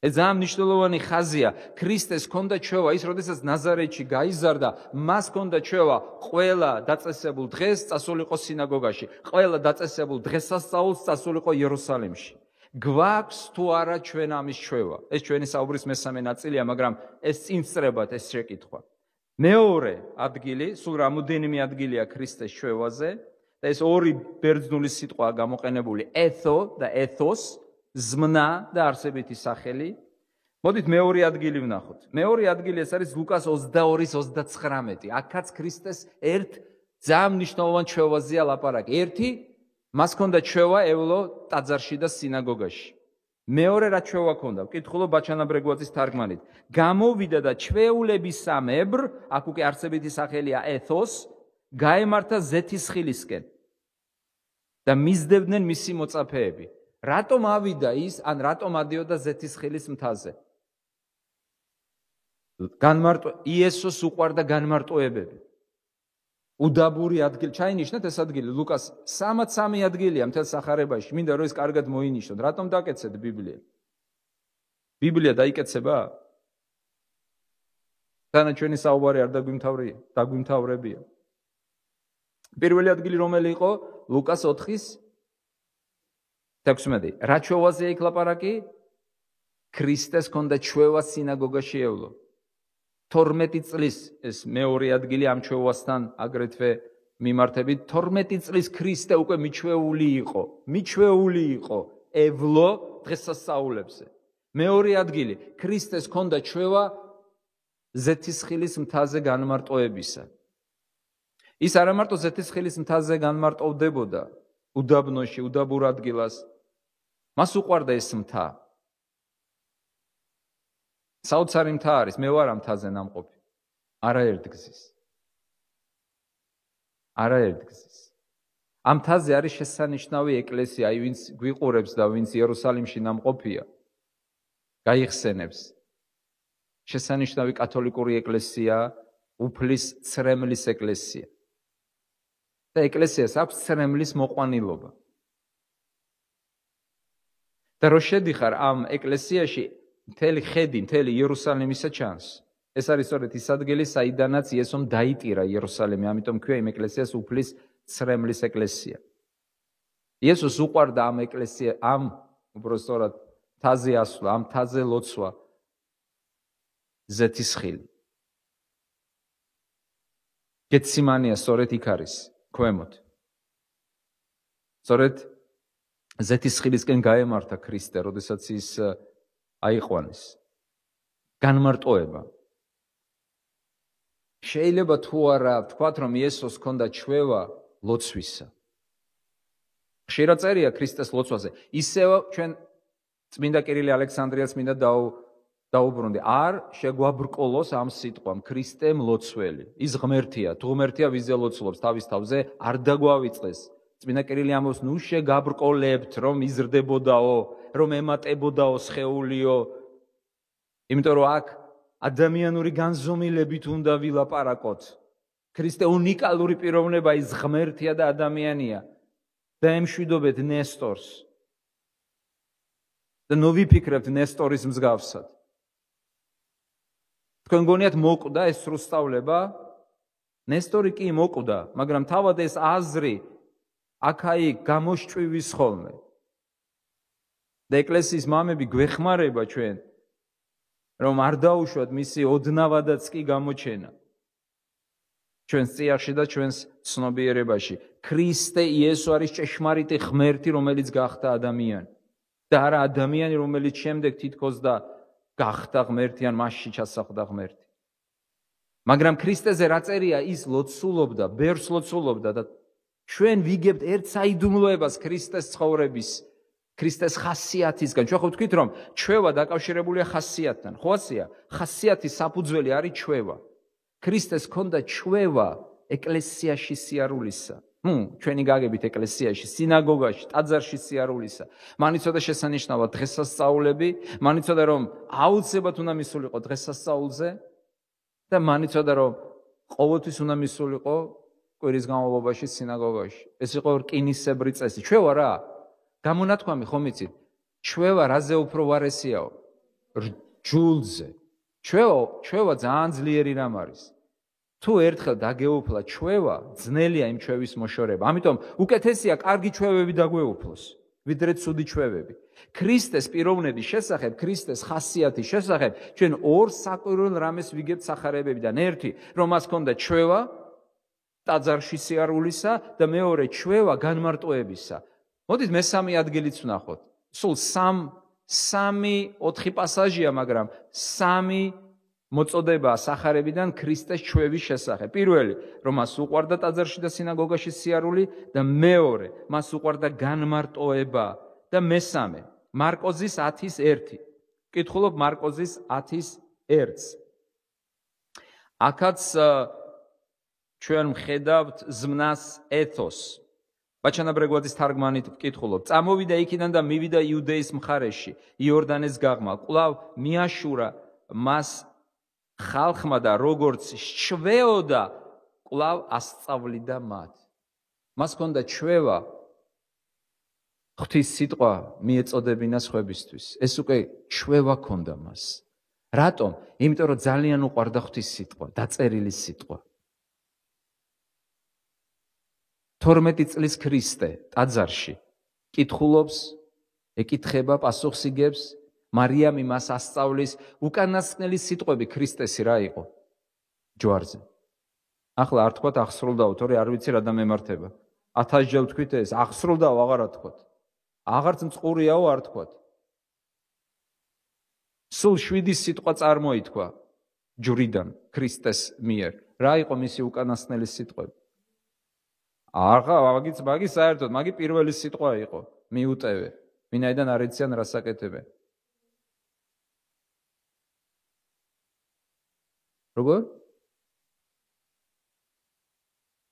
ეს ძალიან მნიშვნელოვანი ხაზია. ქრისტეს ჰქონდა ჩვევა, ის როდესაც ნაზარეთში გაიზარდა, მას ჰქონდა ჩვევა ყველა დაწესებულ დღეს წასულიყო სინაგოგაში, ყველა დაწესებულ დღესასწაულს წასულიყო იერუსალიმში. გვაქვს თუ არა ჩვენ ამის ჩვევა? ეს ჩვენი საუბრის მესამე ნაწილია, მაგრამ ეს წინ ვსწრებათ ეს შეკითხვა. მეორე ადგილი, სულ რამოდენიმე ადგილია ქრისტეს ჩვევაზე და ეს ორი ბერძნული სიტყვაა გამოყენებული, ეთო და ეთოს, ზმნა და არსებითი სახელი. მოდით მეორე ადგილი ვნახოთ. მეორე ადგილი ეს არის ლუკას 22:39. აქაც ქრისტეს ერთ ძალიან მნიშვნელოვან ჩვევაზეა ლაპარაკი. ერთი, მას ჰქონდა ჩვევა ევლო ტაძარში და სინაგოგაში. მეორე რა ჩვევა ჰქონდა? ვკითხულობ ბაჩანა ბრეგვაძის თარგმანით. გამოვიდა და ჩვეულებისამებრ, აქ უკვე არსებითი სახელია ეთოს, გაემართა ზეთისხილისკენ და მისდევდნენ მისი მოწაფეები. რატომ ავიდა ის, ან რატომ ადიოდა ზეთისხილის მთაზე? იესოს უყვარდა განმარტოებები. უდაბური ადგილი, ჩაინიშნეთ ეს ადგილი, ლუკას 33 ადგილია მთელ სახარებაში, მინდა რომ ეს კარგად მოინიშნოთ. რატომ დაკეცეთ ბიბლია? ბიბლია დაიკეცება? თანაჩვენი საუბარი არ დაგვიმთავრებია. პირველი ადგილი რომელი იყო? ლუკას 4:16. რა ჩვევაზეა იქ ლაპარაკი? ქრისტეს ჰქონდა ჩვევა სინაგოგაში ევლო. 12 წლის ეს მეორე ადგილი ამ ჩვევასთან აგრეთვე მიმართებით. 12 წლის ქრისტე უკვე მიჩვეული იყო ევლო დღესასწაულებზე. მეორე ადგილი, ქრისტეს ჰქონდა ჩვევა ზეთისხილის მთაზე განმარტოებისა. ის არა მარტო ზეთისხილის მთაზე განმარტოვდებოდა უდაბნოში, უდაბურ ადგილას. მას უყვარდა ეს მთა. საოცარი მთა არის, მე ვარ ამ მთაზე ნამყოფი. არაერთგზის. ამ მთაზე არის შესანიშნავი ეკლესია, აი ვინც გვიყურებს და ვინც იერუსალიმში ნამყოფია, გაიხსენებს. შესანიშნავი კათოლიკური ეკლესია, უფლის ცრემლის ეკლესია. და ეკლესიას აქვს ცრემლის მოყვანილობა. და რო შედიხარ ამ ეკლესიაში, მთელი ხედი, მთელი იერუსალიმისა ჩანს. ეს არის სწორედ ის ადგილი, საიდანაც იესომ დაიტირა იერუსალიმი, ამიტომ ქვია იმ ეკლესიას უფლის ცრემლის ეკლესია. იესოს უყვარდა ამ ეკლესია, უბრალოდ მთაზე ასვლა, ამ მთაზე ლოცვა, ზეთისხილი. გეციმანია სწორედ იქ არის, ქვემოთ. სწორედ ზეთისხილისკენ გაემართა ქრისტე, როდესაც ის აიყვანეს. განმარტოება. შეიძლება თუ არა ვთქვათ, რომ იესოს ჰქონდა ჩვევა ლოცვისა. ხშირად წერია ქრისტეს ლოცვაზე. ისევ ჩვენ წმინდა კირილე ალექსანდრიას მინდა დაუბრუნდი. არ შეგვაბრკოლოს ამ სიტყვამ ქრისტემ ლოცველი. ის ღმერთია, თუ ღმერთია ვიზე ლოცულობს თავის თავზე, არ დაგვავიწყეს. წმინდა კირილე ამბობს, ნუ შეგაბრკოლებთ, რომ იზრდებოდაო, რომ ემატებოდაო სხეულიო. იმიტომ რომ აქ ადამიანური განზომილებით უნდა ვილაპარაკოთ. ქრისტე უნიკალური პიროვნება, ის ღმერთია და ადამიანია. და ემშვიდობეთ ნესტორს. და ნუ ვიფიქრებთ ნესტორის მსგავსად. თქვენ გონიათ მოკვდა ეს სრულსწავლება? ნესტორი კი მოკვდა, მაგრამ თავად ეს აზრი აქ-აიქ გამოშჭვივის ხოლმე. და ეკლესიის მამები გვეხმარება ჩვენ, რომ არ დაუშვათ მისი ოდნავადაც კი გამოჩენა. ჩვენს წიაღში და ჩვენს ცნობიერებაში. ქრისტე იესო არის ჭეშმარიტი ღმერთი, რომელიც გახდა ადამიანი. და არა ადამიანი, რომელიც შემდეგ თითქოს და გახდა ღმერთი, ან მასში ჩასახლდა ღმერთი. მაგრამ ქრისტეზე რა წერია, ის ლოცულობდა, ბერს ლოცულობდა და ჩვენ ვიგებთ ერთ საიდუმლოებას ქრისტეს ცხოვრების, ქრისტეს ხასიათისგან. ჩვენ ხო ვთქვით, რომ ჩვევა დაკავშირებულია ხასიათთან. ხო ასეა? ხასიათის საფუძველი არის ჩვევა. ქრისტეს ჰქონდა ჩვევა ეკლესიაში სიარულისა. ჩვენი გაგებით ეკლესიაში, სინაგოგაში, ტაძარში სიარულისა. მან იცოდა შესანიშნავად დღესასწაულები, მან იცოდა რომ აუცილებლად უნდა მისულიყო დღესასწაულზე და მან იცოდა რომ ყოველთვის უნდა მისულიყო კვირის განმავლობაში სინაგოგაში. ეს იყო რკინისებრი წესი. ჩვევა რა? გამონათქვამი ხომ იცით? ჩვევა რაზე უფრო ვარესიაო? რჯულზე. ჩვევა ძალიან ძლიერი რამ არის. თუ ერთხელ დაგეუფლა ჩვევა, ძნელია იმ ჩვევის მოშორება. ამიტომ უკეთესია კარგი ჩვევები დაგვეუფლოს, ვიდრე ცუდი ჩვევები. ქრისტეს პიროვნების შესახებ, ქრისტეს ხასიათის შესახებ, ჩვენ ორ საკვირველ რამეს ვიგებთ სახარებებიდან. ერთი, რომ მას ჰქონდა ჩვევა ტაძარში სიარულისა და მეორე ჩვევა განმარტოებისა. მოდით მესამე ადგილიც ვნახოთ. სულ 3-4 პასაჟია, მაგრამ 3 მოწოდება სახარებიდან ქრისტეს ჩვევის შესახებ. პირველი, რომ მას უყვარდა ტაძარში და სინაგოგაში სიარული და მეორე, მას უყვარდა განმარტოება და მესამე, მარკოზის 10:1. ვკითხულობ მარკოზის 10:1. აქაც ჩვენ ვხედავთ ზმნას ეთოს. ბაჩანა ბრეგვაძის თარგმანით ვკითხულობ. წამოვიდა იქიდან და მივიდა იუდეის მხარეში, იორდანეს გაღმა. კვლავ მიაშურა მას ხალხმა და როგორც შჩვეოდა, კვლავ ასწავლიდა მათ. მას ჰქონდა ჩვევა ღვთის სიტყვა მიეწოდებინა სხვებისთვის. ეს უკვე ჩვევა ჰქონდა მას. რატომ? იმიტომ რომ ძალიან უყვარდა ღვთის სიტყვა, დაწერილი სიტყვა. 12 წლის ქრისტე ტაძარში კითხულობს, ეკითხება, პასუხს იგებს, მარიამი მას ასწავლის, უკანასკნელი სიტყვები ქრისტესი რა იყო? ჯვარზე. ახლა არ თქვათ აღსრულდაო, თორე არ ვიცი რა დამემართება. 1000 ჯერ ვთქვით ეს, აღსრულდაო აღარა თქვათ. აღარც მწყურიაო არ თქვათ. სულ 7 სიტყვა წარმოითქვა ჯვრიდან ქრისტეს მიერ. რა იყო მისი უკანასკნელი სიტყვები? მაგის საერთოდ, მაგი პირველი სიტყვა იყო, მიუტევე. ვინაიდან არ იციან რას აკეთებენ. როგორ?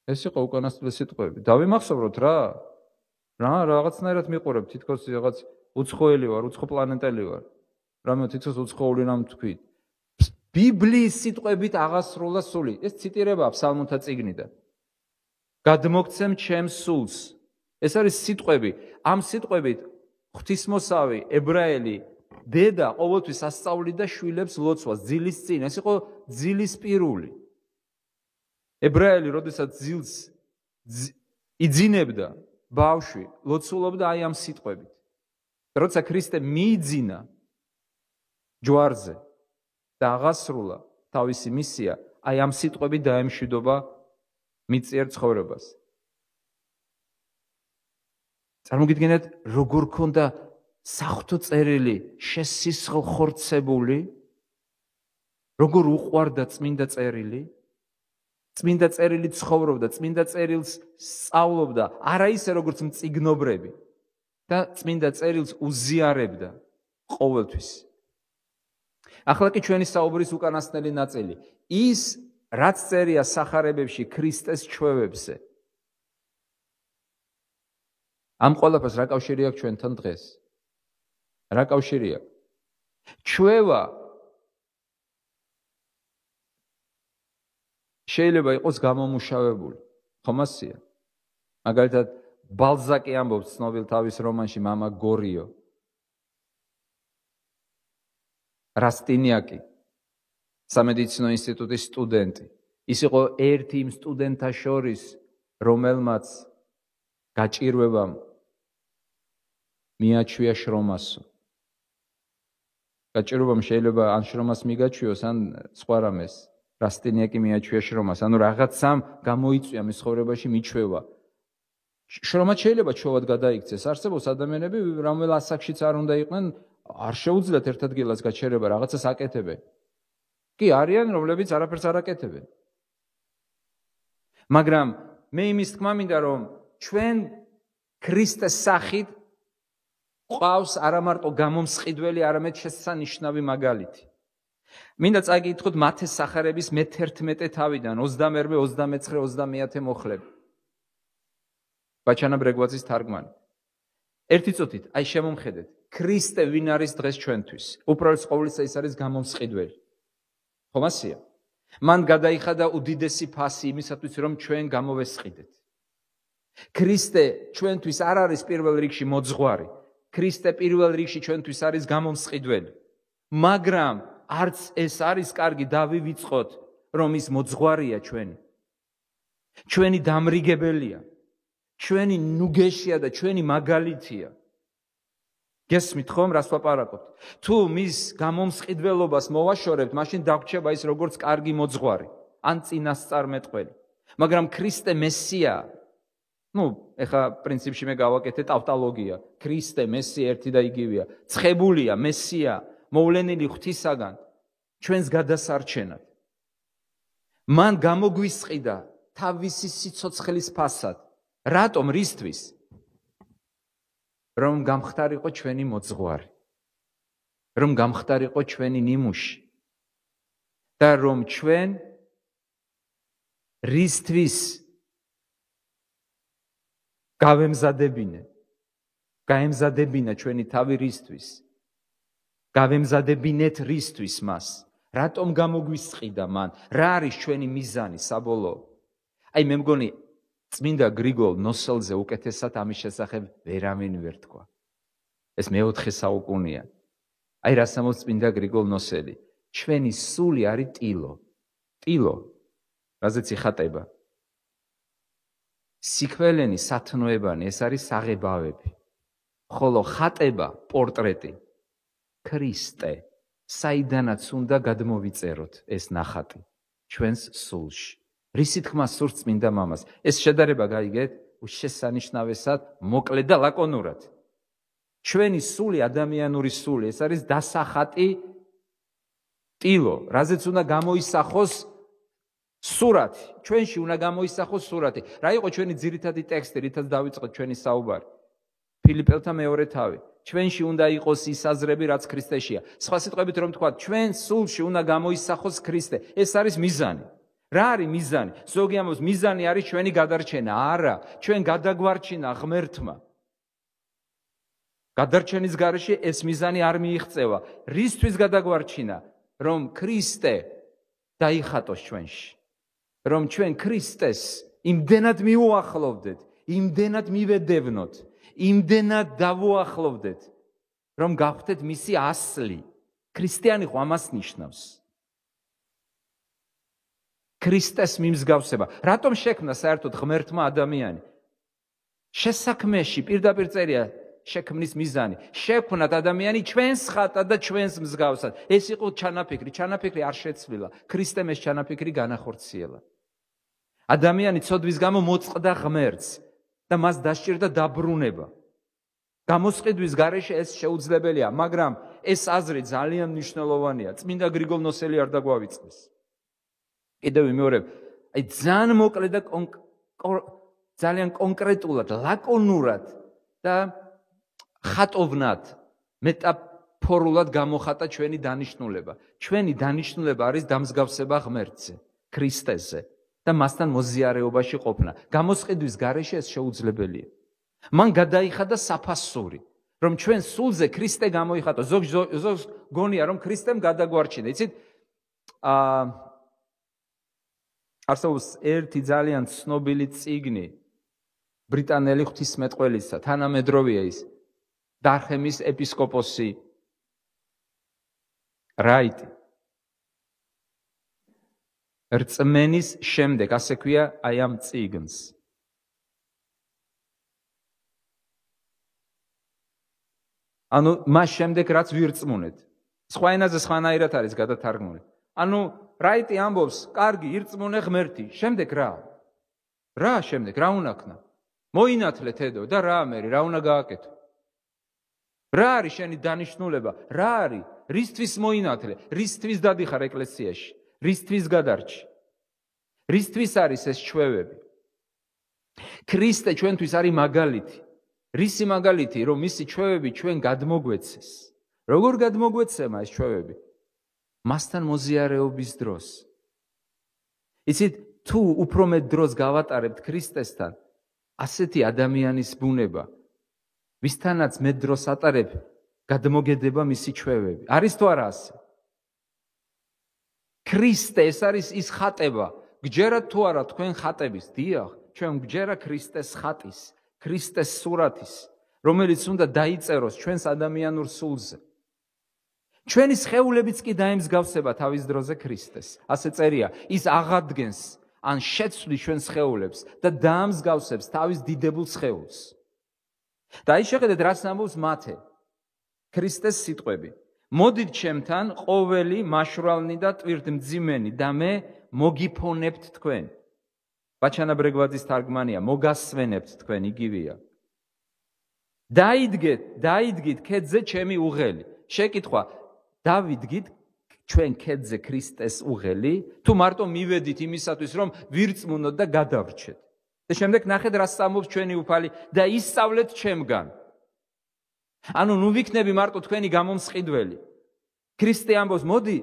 ეს იყო უკანასკნელი სიტყვები. დავიმახსოვროთ რა? რაღაცნაირად მიყურებ, თითქოს რაღაც უცხოელი ვარ, უცხო პლანეტელი ვარ. რამე თითქოს უცხოური რამ თქვით. ბიბლიის სიტყვებით აღასრულა სული. ეს ციტირება ფსალმუნთა წიგნიდან. გადმოგცემ ჩემს სულს. ეს არის სიტყვები. ამ სიტყვებით ღვთისმოსავი ებრაელი დედა ყოველთვის ასწავლიდა შვილებს ლოცვას ძილის წინ. ეს იყო ძილის პირული. ებრაელი, როდესაც ძილს იძინებდა ბავშვი, ლოცულობდა აი ამ სიტყვებით. როცა ქრისტე მიიძინა ჯვარზე და აღასრულა თავისი მისია, აი ამ სიტყვებით დაემშვიდობა მიწიერ ცხოვრებას. წარმოგიდგენთ, როგორ ქონდა საღვთო წერილი შესისხლ ხორცებული, როგორ უყვარდა წმინდა წერილი, წმინდა წერილი ცხოვრობდა, წმინდა წერილს სწავლობდა, არა ისე როგორც მწიგნობრები და წმინდა წერილს უზიარებდა ყოველთვის. ახლა კი ჩვენი საუბრის უკანასკნელი ნაწილი, ის რაც წერია სახარებებში ქრისტეს ჩვევებზე. ამ ყველაფერს რა კავშირი აქვს ჩვენთან დღეს? რა კავშირი აქვს? ჩვევა შეიძლება იყოს გამომუშავებული. ხომ ასია? მაგალითად, ბალზაკი ამბობს ცნობილ თავის რომანში მამა გორიო. რასტინიაკი, სამედიცინო ინსტიტუტის სტუდენტი. ის იყო ერთი იმ სტუდენტთა შორის, რომელმაც გაჭირვებამ მიაჩვია შრომასო. გაჭირვებამ შეიძლება ან შრომას მიგაჩვიოს, ან სხვა რამეს. რასტინიაკი მიაჩვია შრომას, ანუ რაღაცამ გამოიწვია მის ცხოვრებაში მიჩვევა. შრომა შეიძლება ჩვევად გადაიქცეს. არსებობს ადამიანები, რომელ ასაკშიც არ უნდა იყვნენ, არ შეუძლიათ ერთ ადგილას გაჩერება, რაღაცას აკეთებენ. კი არიან, რომლებიც არაფერს არ აკეთებენ. მაგრამ მე იმის თქმა მინდა, რომ ჩვენ ქრისტეს სახით ყავს არა მარტო გამომსყიდველი, არამედ შესანიშნავი მაგალითი. მინდა წაგიკითხოთ მათეს სახარების მე-11 თავიდან 22, 29, 30 მոխლები. ბაჩანა ბრეგვაძის თარგმანი. ერთი წუთით, აი შემომხედეთ, ქრისტე ვინ არის დღეს ჩვენთვის? უპირველეს ყოვლისა ის არის გამომსყიდველი. ხომ ასია? მან გადაიხადა უდიდესი ფასი იმისათვის, რომ ჩვენ გამოვესყიდეთ. ქრისტე ჩვენთვის არ არის პირველ რიგში მოძღვარი. ქრისტე პირველ რიგში ჩვენთვის არის გამომსყიდველი. მაგრამ არც ეს არის კარგი დავივიწყოთ, რომ ის მოძღვარია ჩვენი. ჩვენი დამრიგებელია. ჩვენი ნუგეშია და ჩვენი მაგალითია. გესმით ხომ რას ვაპარაკობთ? თუ მის გამომსყიდველობას მოვაშორებთ, მაშინ დაგვრჩება ის როგორც კარგი მოძღვარი, ან წინასწარმეტყველი. მაგრამ ქრისტე მესია, ეხა პრინციპში მე გავაკეთე ტავტოლოგია. ქრისტე მესია ერთი და იგივეა. ცხებულია მესია, მოვლენილი ღვთისაგან ჩვენს გადასარჩენად. მან გამოგვისყიდა თავისი სიცოცხლის ფასად. რატომ? რისთვის? რომ გამხდარიყო ჩვენი მოძღვარი. რომ გამხდარიყო ჩვენი ნიმუში. და რომ ჩვენ რისთვის გაემზადებინა ჩვენი თავი რისთვის. გავემზადებინეთ რისთვის მას. რატომ გამოგვისყიდა მან? რა არის ჩვენი მიზანი საბოლოო? აი მე მგონი წმინდა გრიგოლ ნოსელზე უკეთესად ამის შესახებ ვერავინ ვერ თქვა. ეს მე-4 საუკუნეა. აი რას ამბობს წმინდა გრიგოლ ნოსელი. ჩვენი სული არის ტილო. ტილო, რაზეც იხატება. სიქველენი, სათნოებანი, ეს არის საღებავები. ხოლო ხატება, პორტრეტი, ქრისტე, საიდანაც უნდა გადმოვიწეროთ ეს ნახატი ჩვენს სულში. რისი თქმა სურს წმინდა მამას? ეს შედარება გაიგეთ შესანიშნავესად, მოკლედ და ლაკონურად. ჩვენი სული, ადამიანური სული, ეს არის დასახატი ტილო, რაზეც უნდა გამოისახოს სურათი. ჩვენში უნდა გამოისახოს სურათი. რა იყო ჩვენი ძირითადი ტექსტი, რითაც დავიწყეთ ჩვენი საუბარი? ფილიპელთა მეორე თავი. ჩვენში უნდა იყოს ის აზრები, რაც ქრისტეშია. სხვა სიტყვებით რომ თქვა, ჩვენ სულში უნდა გამოისახოს ქრისტე. ეს არის მიზანი. რა არის მიზანი? ზოგი ამბობს, მიზანი არის ჩვენი გადარჩენა. არა, ჩვენ გადაგვარჩინა ღმერთმა. გადარჩენის გარეშე ეს მიზანი არ მიიღწევა. რისთვის გადაგვარჩინა? რომ ქრისტე დაიხატოს ჩვენში. რომ ჩვენ ქრისტეს იმდენად მიუახლოვდეთ, იმდენად მივედევნოთ, იმდენად დავუახლოვდეთ, რომ გავხდეთ მისი ასლი. ქრისტიანი ხო ამას ნიშნავს. ქრისტეს მიმსგავსება. რატომ შექმნა საერთოდ ღმერთმა ადამიანი? შესაქმეში პირდაპირ წერია შექმნის მიზანი. შექმნათ ადამიანი ჩვენს ხატად და ჩვენს მსგავსად. ეს იყო ჩანაფიქრი. ჩანაფიქრი არ შეცვლილა. ქრისტემ ეს ჩანაფიქრი განახორციელა. ადამიანი ცოდვის გამო მოწყდა ღმერთს და მას დასჭირდა დაბრუნება. გამოსყიდვის გარეშე ეს შეუძლებელია, მაგრამ ეს აზრი ძალიან მნიშვნელოვანია. წმინდა გრიგოლ ნოსელი არ დაგვავიწყდეს. კიდევ ვიმეორებ, ძალიან მოკლედ და ძალიან კონკრეტულად, ლაკონურად და ხატოვნად, მეტაფორულად გამოხატა ჩვენი დანიშნულება. ჩვენი დანიშნულება არის დამსგავსება ღმერთზე, ქრისტეზე და მასთან მოზიარეობაში ყოფნა. გამოსყიდვის გარეშე ეს შეუძლებელია. მან გადაიხადა საფასური, რომ ჩვენ სულზე ქრისტე გამოიხატო. ზოგს გონია, რომ ქრისტემ გადაგვარჩინა. იცით, არსებობს ერთი ძალიან ცნობილი წიგნი ბრიტანელი ღვთისმეტყველისა, თანამედროვეა ის, დარხემის ეპისკოპოსი რაიტი. რწმენის შემდეგ, ასე ქვია აი ამ წიგნს. ანუ მას შემდეგ რაც ვირწმუნეთ. სხვა ენაზე სხვანაირად არის გადათარგმნილი. ანუ რაიტი ამბობს, კარგი, ირწმუნე ღმერთი, შემდეგ რა? რა შემდეგ, რა უნდა ქნა? მოინათლე თედო და რა მე, რა უნდა გააკეთო? რა არის შენი დანიშნულება? რა არის? რისთვის მოინათლე? რისთვის დადიხარ ეკლესიაში? რისთვის გადარჩი? რისთვის არის ეს ჩვევები? ქრისტე ჩვენთვის არის მაგალითი. რისი მაგალითი, რომ მისი ჩვევები ჩვენ გადმოგვეცეს. როგორ გადმოგვეცემა ეს ჩვევები? მასთან მოზიარეობის დროს. იცით, თუ უფრო მეტ დროს გავატარებთ ქრისტესთან, ასეთი ადამიანის ბუნება, ვისთანაც მეტ დროს ატარებ, გადმოგედება მისი ჩვევები. არის თუ არა ასე? ქრისტე ეს არის ის ხატება. გჯერათ თუ არა თქვენ ხატების? დიახ, ჩვენ გჯერა ქრისტეს ხატის, ქრისტეს სურათის, რომელიც უნდა დაიწეროს ჩვენს ადამიანურ სულზე. ჩვენი სხეულებიც კი დაემსგავსება თავის დროზე ქრისტეს. ასე წერია, ის აღადგენს ან შეცვლის ჩვენ სხეულებს და დაამსგავსებს თავის დიდებულ სხეულს. და აი შეხედეთ, რაც ამბობს მათე, ქრისტეს სიტყვები. მოდით ჩემთან ყოველი მაშვრალნი და ტვირთმძიმენი და მე მოგიფონებთ თქვენ. ბაჩანა ბრეგვაძის თარგმანია, მოგასვენებთ თქვენ, იგივეა. დაიდგით ქედზე ჩემი უღელი. შეკითხვა, დავიდგით ჩვენ ქედზე ქრისტეს უღელი, თუ მარტო მივედით იმისათვის, რომ ვირწმუნოთ და გადავრჩეთ. და შემდეგ ნახეთ, რა სწამობს ჩვენი უფალი და ისწავლეთ ჩემგან. ანუ ნუ ვიქნები მარტო თქვენი გამომსყიდველი. ქრისტე ამბობს, მოდი,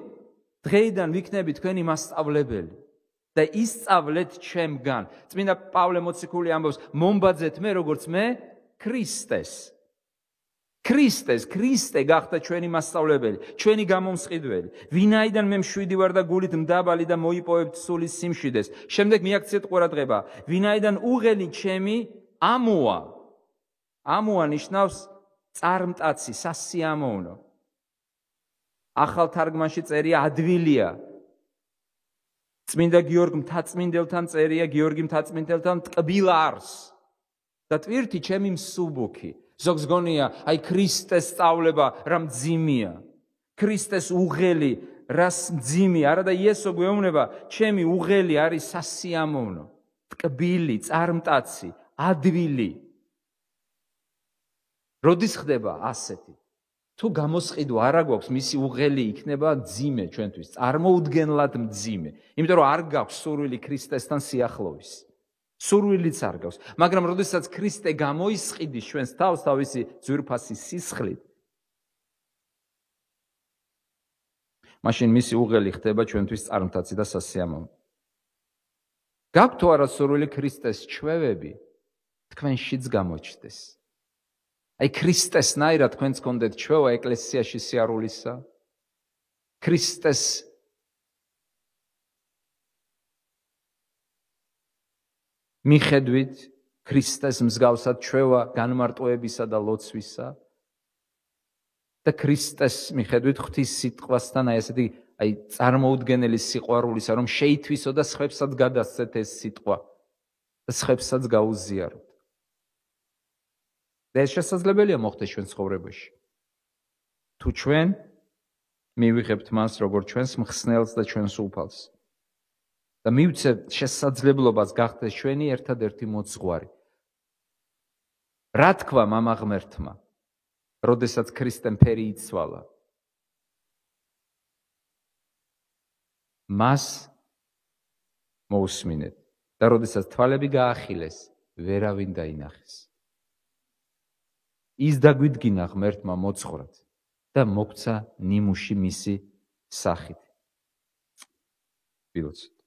დღეიდან ვიქნები თქვენი მასწავლებელი და ისწავლეთ ჩემგან. წმინდა პავლე მოციქული ამბობს, მომბაძეთ მე, როგორც მე ქრისტეს. ქრისტე გახდა ჩვენი მასწავლებელი, ჩვენი გამომსყიდველი. ვინაიდან მე მშვიდი ვარ და გულით მდაბალი და მოიპოვებთ სულის სიმშვიდეს. შემდეგ მიაქციეთ ყურადღება, ვინაიდან უღელი ჩემი ამოა. ამოა ნიშნავს წარმტაცი, სასიამოვნო. ახალ თარგმანში წერია ადვილია. წმინდა გიორგ მთაწმინდელთან წერია, გიორგი მთაწმინდელთან ტკბილ არს. და ტვირთი ჩემი მსუბუქი. ზოგს გონია, აი ქრისტეს სწავლება რა მძიმეა. ქრისტეს უღელი რას მძიმეა, არა და იესო გვეუბნება, ჩემი უღელი არის სასიამოვნო, ტკბილი, წარმტაცი, ადვილი. როდის ხდება ასეთი? თუ გამოსყიდვა არა გვაქვს, მისი უღელი იქნება მძიმე ჩვენთვის, წარმოუდგენლად მძიმე. იმიტომ რომ არ გაქვს სურვილი ქრისტესთან სიახლოვის. სურვილიც არ გაქვს, მაგრამ როდესაც ქრისტე გამოისყიდის ჩვენს თავს თავისი ძვირფასი სისხლით, მაშინ მისი უღელი ხდება ჩვენთვის წარმტაცი და სასიამოვნო. გაქვთ თუ არა სურვილი ქრისტეს ჩვევები თქვენშიც გამოჩნდეს? აი ქრისტესნაირად თქვენც გქონდეთ ჩვევა ეკლესიაში სიარულისა? ქრისტეს მიხედვით, ქრისტეს მსგავსად ჩვევა განმარტოებისა და ლოცვისა და ქრისტეს მიხედვით ღვთის სიტყვასთან აი წარმოუდგენელი სიყვარულისა, რომ შეითვისო და სხვებსაც გადასცეთ ეს სიტყვა და სხვებსაც გაუზიაროთ. და ეს შესაძლებელია მოხდეს ჩვენ ცხოვრებაში. თუ ჩვენ მივიღებთ მას როგორც ჩვენს მხსნელს და ჩვენს უფალს. და მივცე შესაძლებლობას გახდეს ჩვენი ერთადერთი მოძღვარი. რა თქვა მამა ღმერთმა, როდესაც ქრისტემ ფერი იცვალა? მას მოусმინეთ და როდესაც თვალები გაახილეს, ვერავინ დაინახეს. ის დაგვიდგინა ღმერთმა მოძღვრად და მოგცა ნიმუში მისი სახით. ვილოცოთ.